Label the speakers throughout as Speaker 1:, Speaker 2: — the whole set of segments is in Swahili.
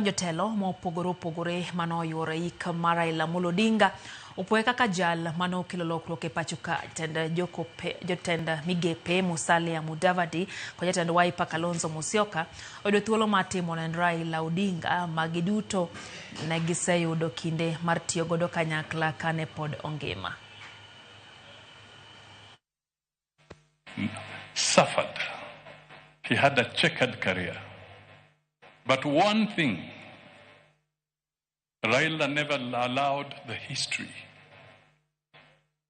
Speaker 1: Jotelo mopogore opogore mano yore ik mar Raila Odinga opoe kaka jal mano kelo lokruok e pacho ka. Jotend migepe Musalia Mudavadi kod jatend Wiper Kalonzo Musyoka oyudo thuolo mar timo ne Raila Odinga ma giduto ne giseyudo kinde mar tiyo godo kanyakla kane pod ongima.
Speaker 2: Suffered. He had a checkered career. But one thing, Raila never allowed the history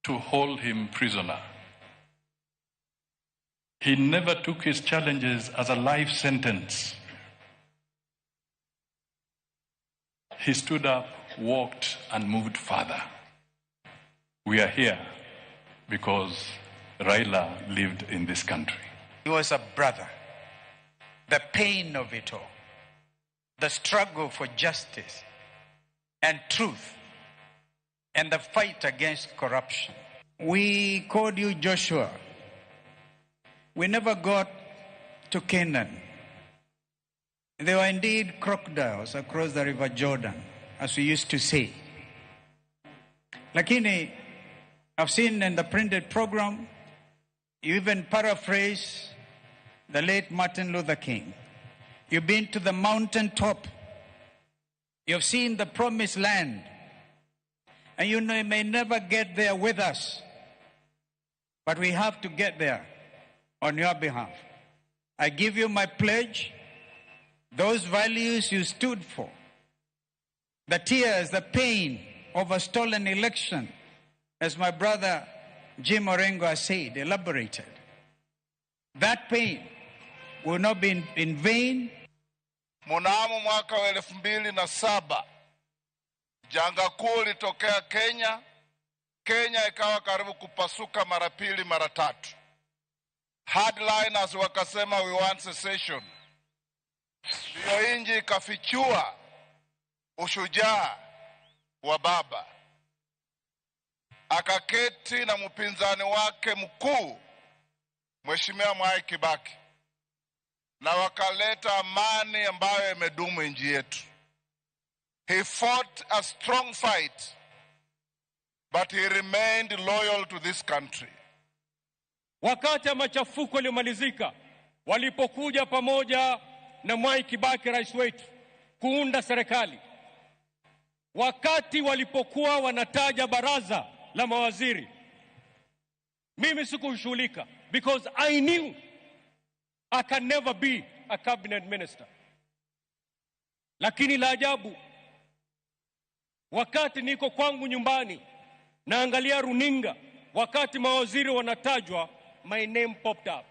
Speaker 2: to hold him prisoner. He never took his challenges as a life sentence. He stood up, walked, and moved further. We are here because Raila lived in this country.
Speaker 3: He was a brother. The pain of it all, the struggle for justice and truth, and the fight against corruption. We called you Joshua. We never got to Canaan. There were indeed crocodiles across the river Jordan, as we used to say. Lakini, I've seen in the printed program, you even paraphrase the late Martin Luther King. You've been to the mountaintop. You've seen the promised land. And you may never get there with us. But we have to get there on your behalf. I give you my pledge. Those values you stood for. The tears, the pain of a stolen election, as my brother Jim Orengo has said, elaborated. That pain will not be in vain.
Speaker 4: Mnamo mwaka wa 2007 janga kuu litokea Kenya. Kenya ikawa karibu kupasuka mara pili mara tatu. Hardliners wakasema we want secession. Hiyo inji ikafichua ushujaa wa baba. Akaketi na mpinzani wake mkuu Mheshimiwa Mwai Kibaki, na wakaleta amani ambayo imedumu nchi yetu. He fought a strong fight, but he remained loyal to this country.
Speaker 5: Wakati machafuko yalimalizika, walipokuja pamoja na Mwai Kibaki rais wetu kuunda serikali, wakati walipokuwa wanataja baraza la mawaziri, mimi sikushughulika because I knew I can never be a cabinet minister. Lakini la ajabu, wakati niko kwangu nyumbani naangalia runinga, wakati mawaziri wanatajwa, my name popped up.